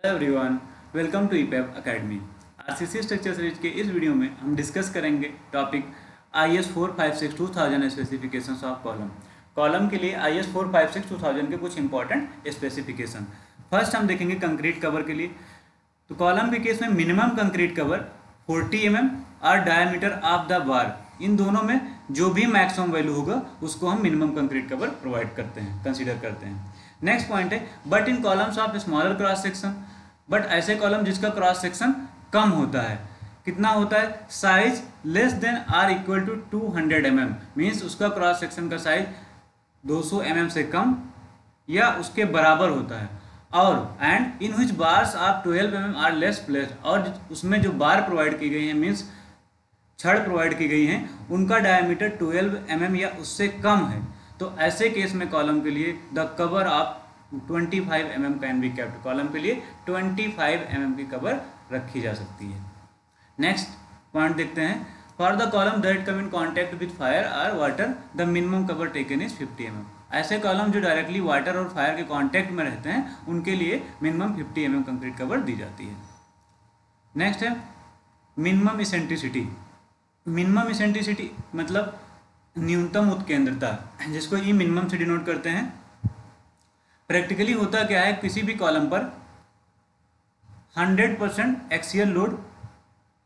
Hello everyone, welcome to ईपैप academy. RCC structure series के इस वीडियो में हम डिस्कस करेंगे topic IS 456 2000 specifications of column. Column के लिए IS 456 2000 के कुछ इंपॉर्टेंट स्पेसिफिकेशन। फर्स्ट हम देखेंगे कंक्रीट कवर के लिए। तो कॉलम के केस में मिनिमम कंक्रीट कवर 40 mm और डायमीटर ऑफ द बार, इन दोनों में जो भी मैक्सिमम वैल्यू होगा उसको हम मिनिमम कंक्रीट कवर प्रोवाइड करते हैं, कंसीडर करते हैं। नेक्स्ट पॉइंट है but in columns of smaller cross section, but ऐसे कॉलम जिसका क्रॉस सेक्शन कम होता है। कितना होता है? Size less than or equal to 200 mm, means उसका क्रॉस सेक्शन का साइज 200 mm से कम या उसके बराबर होता है। और and in which bars of 12 mm are less placed, और उसमें जो बार प्रोवाइड की गई हैं, मीन्स छड़ प्रोवाइड की गई हैं, उनका डायमीटर 12 mm या उससे कम है। तो ऐसे केस में कॉलम के लिए the cover of 25 mm can be kept, column के लिए 25 mm की कवर रखी जा सकती है। नेक्स्ट पॉइंट देखते हैं, for the column that come in contact with fire और water the minimum cover taken is 50 mm। ऐसे कॉलम जो डायरेक्टली वाटर और फायर के कॉन्टैक्ट में रहते हैं उनके लिए मिनिमम 50 mm कंक्रीट कवर दी जाती है। नेक्स्ट है मिनिमम इसेंट्रिसिटी। मिनिमम इसेंट्रिसिटी मतलब न्यूनतम उत्केंद्रता, जिसको ई मिनिमम से डिनोट करते हैं। प्रैक्टिकली होता क्या है, किसी भी कॉलम पर 100% एक्सियल लोड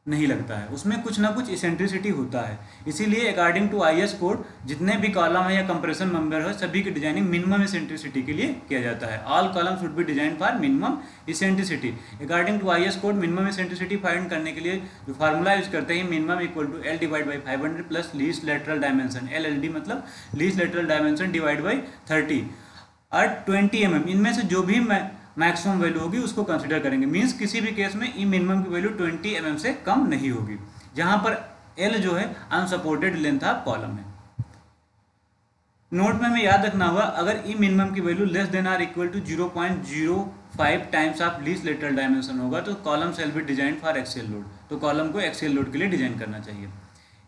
नहीं लगता है, उसमें कुछ ना कुछ इसेंट्रिसिटी होता है। इसीलिए अकॉर्डिंग टू IS कोड जितने भी कॉलम है या कंप्रेशन मेंबर है सभी की डिजाइनिंग मिनिमम इसेंट्रिसिटी के लिए किया जाता है। All column should be design for minimum eccentricity. According to IS code minimum eccentricity find करने के लिए जो फार्मूला यूज करते हैं, minimum equal to L divide by 500 plus least lateral dimension, LLD मतलब least lateral dimension divide by 30 और 20 mm, इनमें से जो भी मैक्सिमम वैल्यू होगी उसको कंसीडर करेंगे। मींस किसी भी केस में ई मिनिमम की वैल्यू 20 mm से कम नहीं होगी, जहां पर L जो है अनसपोर्टेड लेंथ ऑफ कॉलम है। नोट में हमें याद रखना होगा, अगर ई मिनिमम की value less than or equal to 0.05 times of least lateral dimension होगा तो column shall be design for axial load, तो कॉलम को एक्सियल लोड के लिए डिजाइन करना चाहिए।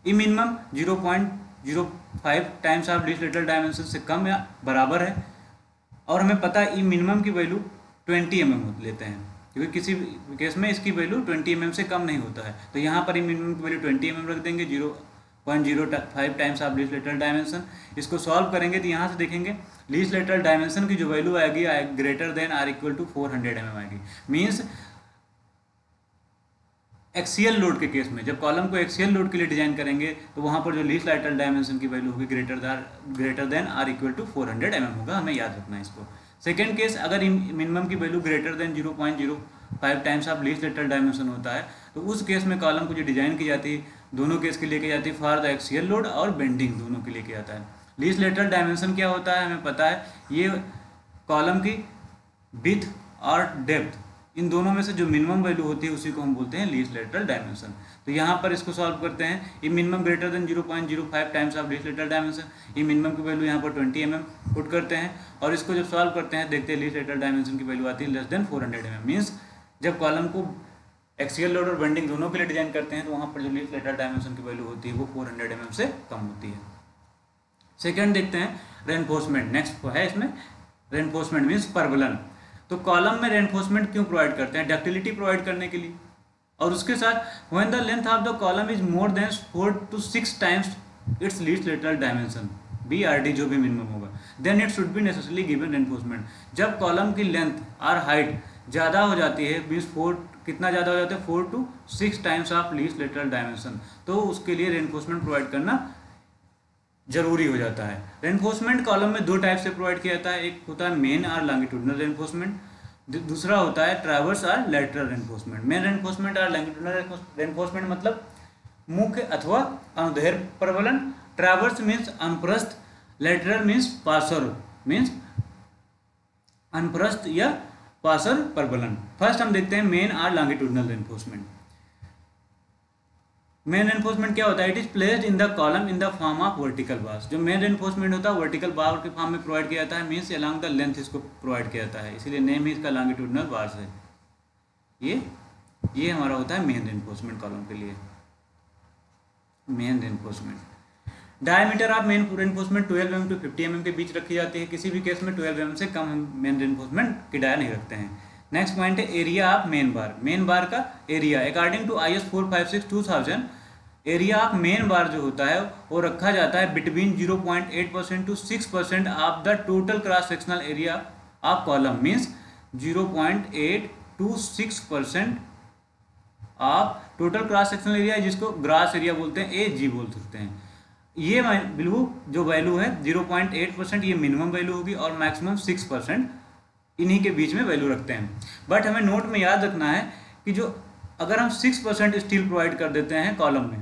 E minimum 0.05 times of least lateral dimension से कम या बराबर है, और हमें पता है ई मिनिमम की वैल्यू 20 mm लेते हैं, क्योंकि किसी केस में इसकी वैल्यू 20 mm से कम नहीं होता है। तो यहाँ पर ई मिनिमम की वैल्यू 20 mm रख देंगे, 0.05 times of least lateral dimension. इसको सॉल्व करेंगे तो यहाँ से देखेंगे लीस्ट लेटरल डायमेंशन की जो वैल्यू आएगी greater than or equal to 400 mm आएगी। मीन्स एक्सियल लोड के केस में जब कॉलम को एक्सियल लोड के लिए डिजाइन करेंगे तो वहाँ पर जो लीस्ट लेटरल डायमेंशन की वैल्यू होगी greater than or equal to 400 mm होगा, हमें याद रखना है इसको। सेकेंड केस, अगर मिनिमम की value greater than 0.05 times of least lateral dimension होता है तो उस केस में कॉलम को जो डिजाइन की जाती है दोनों केस के लिए की जाती है फॉर द एक्सियल लोड और बेंडिंग, दोनों के लिए किया जाता है। लीस्ट लेटरल डायमेंशन क्या होता है हमें पता है, ये कॉलम की विड्थ और डेप्थ, इन दोनों में से जो मिनिमम वैल्यू होती है उसी को हम बोलते हैं लीस्ट लेटरल डायमेंशन। तो यहाँ पर इसको सॉल्व करते हैं, ये minimum greater than 0.05 times of least lateral dimension, ये मिनिमम की वैल्यू यहाँ पर 20 mm पुट करते हैं, और इसको जब सॉल्व करते हैं देखते हैं लीस्ट लेटरल डायमेंशन की वैल्यू आती है लेस देन 400 mm। मीन्स जब कॉलम को एक्सियल लोड और बेंडिंग दोनों के लिए डिजाइन करते हैं तो वहाँ पर जो लीस्ट लेटरल डायमेंशन की वैल्यू होती है वो 400 mm से कम होती है। सेकेंड देखते हैं रेनफोर्समेंट। नेक्स्ट है इसमें रेनफोर्समेंट मीन्स परवलन। तो कॉलम में रेनफोर्समेंट क्यों प्रोवाइड करते हैं? डक्टिलिटी प्रोवाइड करने के लिए, और उसके साथ when the length of the column is more than 4 to 6 times its least lateral dimension BRD जो भी मिनिमम होगा, then it should be necessarily given reinforcement. जब कॉलम की लेंथ और हाइट ज़्यादा हो जाती है, मीन्स 4 कितना ज़्यादा हो जाता है 4 to 6 times of least lateral dimension, तो उसके लिए रेनफोर्समेंट प्रोवाइड करना जरूरी हो जाता है। रेनफोर्समेंट कॉलम में दो टाइप से प्रोवाइड किया जाता है, एक होता है मेन और लॉन्गिट्यूडनल रेनफोर्समेंट, दूसरा होता है ट्रैवर्स और लैटरल रेनफोर्समेंट। मेन रेनफोर्समेंट और लॉन्गिट्यूडनल रेनफोर्समेंट मतलब मुख्य अथवा अनुदैर्घ्य प्रबलन, ट्रैवर्स मीन्स अनुप्रस्थ, लैटरल मीन्स पार्श्व मीन्स अनुप्रस्थ या पार्श्व प्रबलन। फर्स्ट हम देखते हैं मेन और लॉन्गिट्यूडनल रेनफोर्समेंट। मेन रेनफोर्समेंट क्या होता है? It is placed in the column in the form of vertical bars. जो मेन रेनफोर्समेंट होता है वर्टिकल बार के फॉर्म में प्रोवाइड किया जाता है, मीन्स अलॉन्ग द लेंथ इसको प्रोवाइड किया जाता है, इसीलिए नेम इसका लॉन्गिट्यूडनल बार्स है। ये हमारा होता है मेन रेनफोर्समेंट कॉलम के लिए। Main reinforcement diameter of main reinforcement 12 mm to 50 mm के बीच रखी जाती है, किसी भी केस में 12 mm से कम हम मेन रेनफोर्समेंट की डाया नहीं रखते हैं। नेक्स्ट पॉइंट है area of main bar. Main bar का area according to IS 456/2000 area of main bar जो होता है वो रखा जाता है between 0.8% to 6% of the total cross sectional area of column, means 0.8 to 6% of total cross sectional area, जिसको gross area बोलते हैं, AG बोल सकते हैं। ये वैल्यू जो वैल्यू है 0.8% ये मिनिमम वैल्यू होगी और मैक्सिमम 6% इन्हीं के बीच में वैल्यू रखते हैं। बट हमें नोट में याद रखना है कि जो अगर हम 6% स्टील प्रोवाइड कर देते हैं कॉलम में,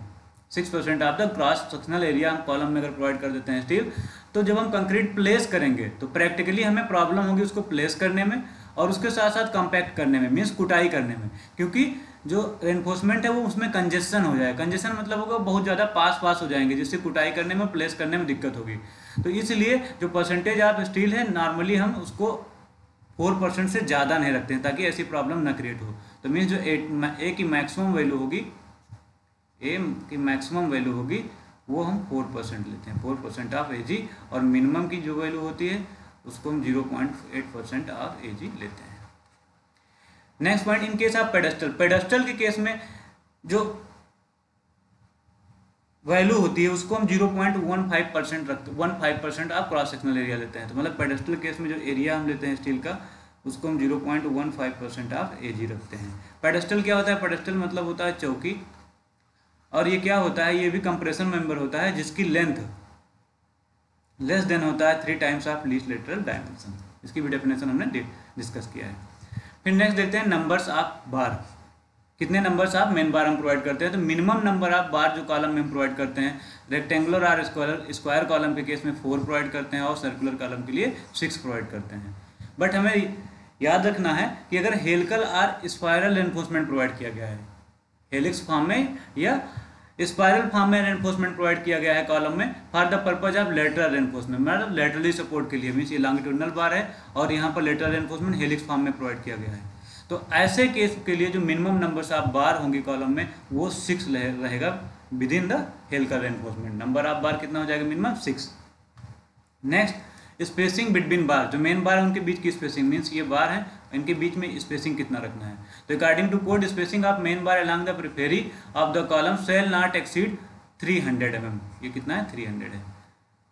6% of the cross sectional area हम कॉलम में अगर प्रोवाइड कर देते हैं स्टील, तो जब हम कंक्रीट प्लेस करेंगे तो प्रैक्टिकली हमें प्रॉब्लम होगी उसको प्लेस करने में और उसके साथ साथ कंपैक्ट करने में, मीन्स कुटाई करने में, क्योंकि जो रेनफोर्समेंट है वो उसमें कंजेशन हो जाएगा। कंजेशन मतलब होगा बहुत ज़्यादा पास हो जाएंगे, जिससे कुटाई करने में प्लेस करने में दिक्कत होगी। तो इसलिए जो परसेंटेज ऑफ स्टील है नॉर्मली हम उसको 4% से ज़्यादा नहीं रखते हैं ताकि ऐसी प्रॉब्लम ना क्रिएट हो। तो मीन्स जो ए की मैक्सिमम वैल्यू होगी, ए की मैक्सिमम वैल्यू होगी वो हम 4% लेते हैं, 4% ऑफ AG, और मिनिमम की जो वैल्यू होती है उसको हम 0.8% ऑफ AG लेते हैं। Next point, in case of pedestal. Pedestal के केस में जो वैल्यू होती है उसको हम 0.15% रखते, 15% ऑफ क्रॉस सेक्शनल एरिया लेते हैं। तो मतलब पेडेस्टल केस में जो एरिया हम लेते हैं स्टील का उसको हम 0.15% ऑफ AG रखते हैं। पेडेस्टल क्या होता है? पेडेस्टल मतलब होता है चौकी, और ये क्या होता है? ये भी कंप्रेशन मेंबर होता है जिसकी लेंथ लेस देन होता है 3 times of least lateral dimension. इसकी भी डेफिनेशन हमने डिस्कस किया है। फिर नेक्स्ट देखते हैं नंबर्स ऑफ बार। कितने नंबर्स ऑफ मेन बार हम प्रोवाइड करते हैं? तो मिनिमम नंबर ऑफ बार जो कॉलम में हम प्रोवाइड करते हैं, रेक्टेंगुलर और स्क्वायर कॉलम के केस में 4 प्रोवाइड करते हैं और सर्कुलर कॉलम के लिए 6 प्रोवाइड करते हैं। बट हमें याद रखना है कि अगर हेलिकल और स्पाइरल रेनफोर्समेंट प्रोवाइड किया गया है, हेलिक्स फॉर्म में या स्पाइरल फॉर्म में रेनफोर्समेंट प्रोवाइड किया गया है कॉलम में for the purpose of lateral reinforcement, मतलब लेटरली सपोर्ट के लिए, मीन्स ये लॉन्गिट्यूडनल बार है और यहाँ पर लेटरल रेनफोर्समेंट हेलिक्स फॉर्म में प्रोवाइड किया गया है। तो ऐसे केस के लिए जो मिनिमम नंबर्स ऑफ बार होंगे कॉलम में वो 6 रहेगा with in the helical reinforcement. Number of बार कितना हो जाएगा? मिनिमम 6। नेक्स्ट, स्पेसिंग बिटवीन बार। जो मेन बार है उनके बीच की स्पेसिंग, मीन्स ये बार है इनके बीच में स्पेसिंग कितना रखना है? तो according to code spacing of main bar along the periphery of the column shall not exceed 300 mm। ये कितना है? 300 है,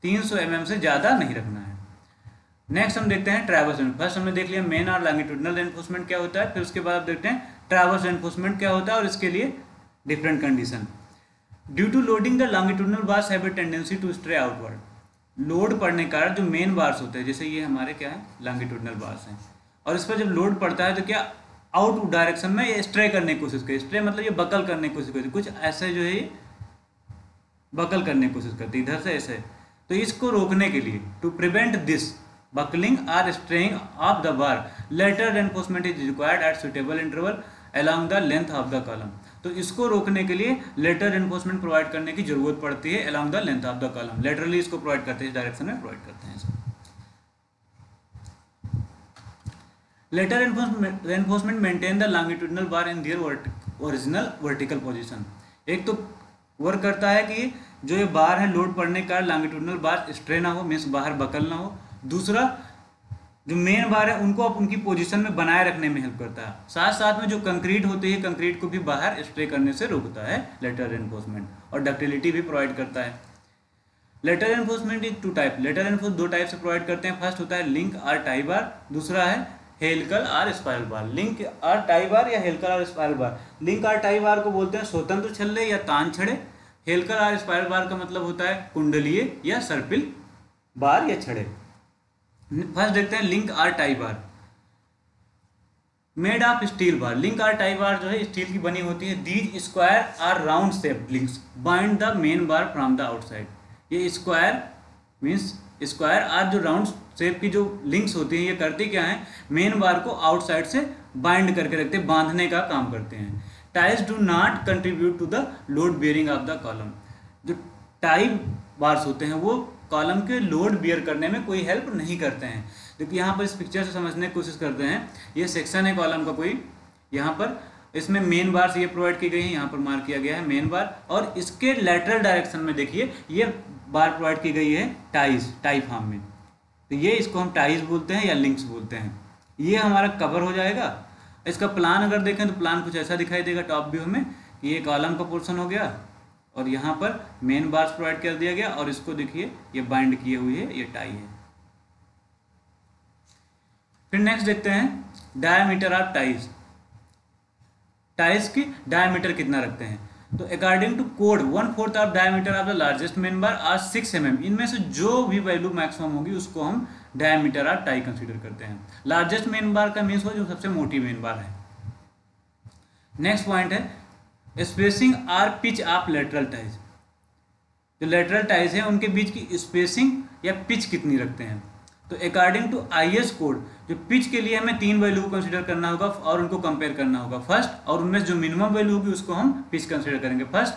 300 mm से ज़्यादा नहीं रखना है। नेक्स्ट हम देखते हैं ट्रैवर्स। फर्स्ट हमने देख लिया मेन और लॉन्गिट्यूडनल रेनफोर्समेंट क्या होता है, फिर उसके बाद आप देखते हैं ट्रैवर्स रेनफोर्समेंट क्या होता है और इसके लिए different condition. Due to loading the longitudinal bars have a tendency to stray outward. Load पड़ने के कारण जो मेन बार्स होते हैं, जैसे ये हमारे क्या है लॉन्गिट्यूडनल बार्स हैं, और इस पर जब लोड पड़ता है तो क्या आउट डायरेक्शन में ये स्ट्रे करने की कोशिश करती है। स्ट्रे मतलब ये बकल करने की कोशिश करती है, कुछ ऐसे जो है ये बकल करने की कोशिश करती है इधर से ऐसे। तो इसको रोकने के लिए to prevent this buckling or straying of the bar, lateral reinforcement is required at suitable interval along the length of the column। तो इसको रोकने के लिए लेटरल रेनफोर्समेंट प्रोवाइड करने की जरूरत पड़ती है along the length of the column। Laterally इसको प्रोवाइड करते हैं, इस डायरेक्शन में प्रोवाइड करते हैं इसको। Lateral reinforcement maintain the longitudinal bar in their original vertical position. एक तो वर्क करता है कि जो ये बार है लोड पड़ने का लॉन्गिट्यूडनल बार स्ट्रे ना हो, मीन्स बाहर बकल ना हो। दूसरा जो मेन बार है उनको आप उनकी पोजीशन में बनाए रखने में हेल्प करता है। साथ साथ में जो कंक्रीट होती है कंक्रीट को भी बाहर स्ट्रे करने से रोकता है लेटरल रेनफोर्समेंट, और डक्टिलिटी भी प्रोवाइड करता है। Lateral reinforcement is 2 type. Lateral reinforce 2 type से प्रोवाइड करते हैं। फर्स्ट होता है लिंक और टाई बार, दूसरा है हेलिकल और स्पाइरल बार। लिंक और टाई बार या हेलिकल और स्पाइरल बार। लिंक और टाई बार को बोलते हैं स्वतंत्र छल्ले या तान छड़े। हेलिकल और स्पाइरल बार का मतलब होता है कुंडलीय या सर्पिल बार या छड़े। फर्स्ट देखते हैं लिंक और tie bar. Made of steel bar. Link और टाई बार जो है स्टील की बनी होती है। दीज स्क्वायर और round shape links bind the main bar from the outside. ये स्क्वायर मीन्स स्क्वायर और जो राउंड शेप की जो लिंक्स होती हैं ये करती क्या है? मेन बार को आउटसाइड से बाइंड करके रखते हैं, बांधने का काम करते हैं। Ties do not contribute to the load bearing of the column. जो टाई बार्स होते हैं वो कॉलम के लोड बियर करने में कोई हेल्प नहीं करते हैं। देखिए यहाँ पर इस पिक्चर से समझने की कोशिश करते हैं। ये सेक्शन है कॉलम का कोई, यहाँ पर इसमें मेन बार ये प्रोवाइड की गई है, यहाँ पर मार्क किया गया है मेन बार, और इसके लेटरल डायरेक्शन में देखिए ये बार प्रोवाइड की गई है टाई फॉर्म में। तो ये इसको हम टाइज बोलते हैं या लिंक्स बोलते हैं। ये हमारा कवर हो जाएगा। इसका प्लान अगर देखें तो प्लान कुछ ऐसा दिखाई देगा टॉप व्यू में, ये कॉलम का पोर्शन हो गया और यहाँ पर मेन बार्स प्रोवाइड कर दिया गया और इसको देखिए ये बाइंड किए हुए है, ये टाई है। फिर नेक्स्ट देखते हैं डायमीटर ऑफ टाइज। टाइज की डायमीटर कितना रखते हैं, तो according to code 1/4 of diameter of the largest main bar or 6 mm। इनमें से जो भी वैल्यू मैक्सिमम होगी उसको हम डायमीटर ऑफ टाई कंसीडर करते हैं। लार्जेस्ट मेन बार का मीन्स हो जो सबसे मोटी मेन बार है। नेक्स्ट पॉइंट है spacing or pitch of lateral ties. जो लेटरल टाइज है उनके बीच की स्पेसिंग या पिच कितनी रखते हैं, तो अकॉर्डिंग टू IS कोड जो पिच के लिए हमें 3 वैल्यू को कंसीडर करना होगा और उनको कंपेयर करना होगा फर्स्ट, और उनमें जो मिनिमम वैल्यू होगी उसको हम पिच कंसीडर करेंगे। First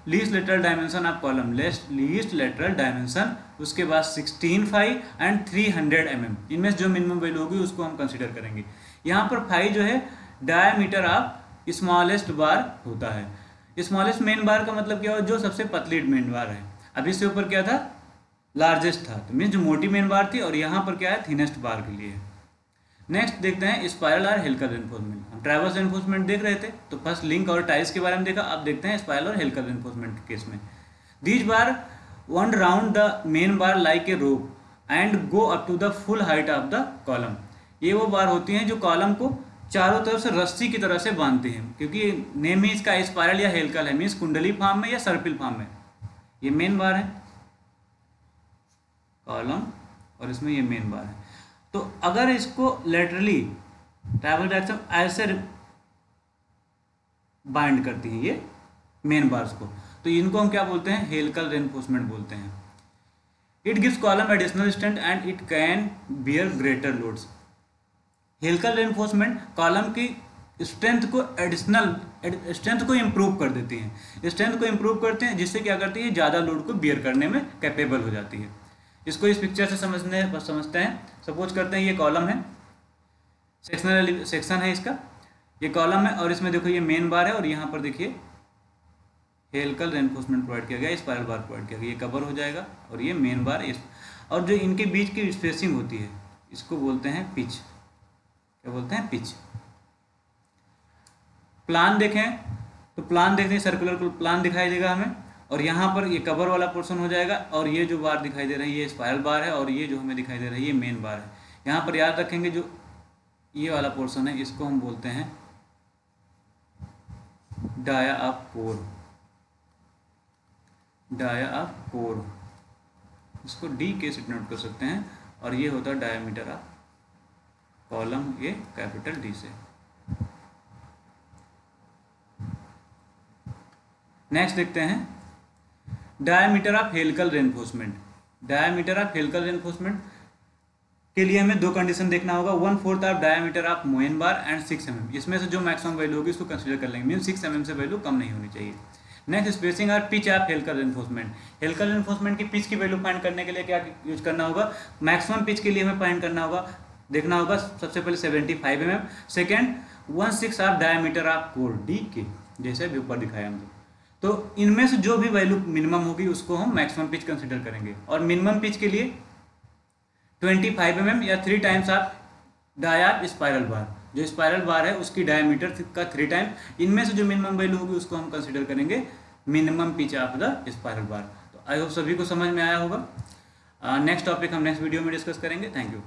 least lateral dimension of column, least lateral dimension, उसके बाद 16/5 एंड 300 mm। इनमें जो मिनिमम वैल्यू होगी उसको हम कंसीडर करेंगे। यहाँ पर 5 जो है डायमीटर ऑफ स्मॉलेस्ट बार होता है। स्मॉलेस्ट मेन बार का मतलब क्या हो, जो सबसे पतली मेन बार है। अभी इससे ऊपर क्या था, लार्जेस्ट था, तो मीन्स जो मोटी मेन बार थी, और यहाँ पर क्या है थिनेस्ट बार के लिए। नेक्स्ट देखते हैं स्पाइरल और हेलिकल रेनफोर्समेंट। हम ट्रैवर्स रेनफोर्समेंट देख रहे थे, तो फर्स्ट लिंक और टाइज के बारे में देखा, अब देखते हैं स्पाइरल और हेलिकल रेनफोर्समेंट के केस में। These bars wound round the main bar like a rope and go up to the full height of the column. ये वो बार होती हैं जो कॉलम को चारों तरफ से रस्सी की तरह से बांधते हैं, क्योंकि नेम ही इसका स्पाइरल या हेलिकल है, मीन्स कुंडली फॉर्म में या सर्पिल फॉर्म में। ये मेन बार है कॉलम और इसमें ये मेन बार है। तो अगर इसको लेटरली ट्रैवल डायरेक्शन ऐसे बाइंड करती हैं ये मेन बार्स को, तो इनको हम क्या बोलते हैं, हेलिकल रेनफोर्समेंट बोलते हैं। It gives column additional strength and it can bear greater loads. Helical reinforcement column की स्ट्रेंथ को स्ट्रेंथ को इम्प्रूव कर देती हैं, स्ट्रेंथ को इम्प्रूव करते हैं, जिससे क्या करती है ज़्यादा लोड को बियर करने में कैपेबल हो जाती है। इसको इस पिक्चर से समझते हैं। सपोज करते हैं ये कॉलम है, सेक्शन है इसका, ये कॉलम है और इसमें देखो ये मेन बार है और यहाँ पर देखिए हेलिकल रेनफोर्समेंट प्रोवाइड किया गया, स्पाइरल बार प्रोवाइड किया गया, ये कवर हो जाएगा और ये मेन बार और जो इनके बीच की स्पेसिंग होती है इसको बोलते हैं पिच। क्या बोलते हैं, पिच। प्लान देखें तो प्लान देखते हैं, सर्कुलर प्लान दिखाई देगा हमें, और यहाँ पर ये कवर वाला पोर्शन हो जाएगा और ये जो बार दिखाई दे रही है ये स्पाइरल बार है और ये जो हमें दिखाई दे रही है ये मेन बार है। यहाँ पर याद रखेंगे जो ये वाला पोर्शन है इसको हम बोलते हैं dia of core, dia of core, इसको डी के से नोट कर सकते हैं, और ये होता है डायमीटर ऑफ कॉलम, ये कैपिटल डी से। नेक्स्ट देखते हैं diameter of helical reinforcement. Diameter of helical reinforcement के लिए हमें 2 कंडीशन देखना होगा, 1/4 of diameter of main bar and 6 mm। इसमें से जो मैक्सिमम वैल्यू होगी उसको कंसीडर कर लेंगे, मीन 6 mm से वैल्यू कम नहीं होनी चाहिए। नेक्स्ट स्पेसिंग और pitch of helical reinforcement. Helical reinforcement की पिच की वैल्यू फाइंड करने के लिए क्या यूज करना होगा, मैक्सिमम पिच के लिए हमें फाइंड करना होगा, देखना होगा सबसे पहले 75 mm, second 1/6 of diameter of core D के, जैसे भी ऊपर दिखाया हमने। तो इनमें से जो भी वैल्यू मिनिमम होगी उसको हम मैक्सिमम पिच कंसीडर करेंगे, और मिनिमम पिच के लिए 25 mm या 3 टाइम्स ऑफ डाया स्पाइरल बार। जो स्पाइरल बार है उसकी डायमीटर का 3 टाइम, इनमें से जो मिनिमम वैल्यू होगी उसको हम कंसीडर करेंगे minimum pitch of the spiral bar. तो आई होप सभी को समझ में आया होगा। नेक्स्ट टॉपिक हम नेक्स्ट वीडियो में डिस्कस करेंगे। Thank you.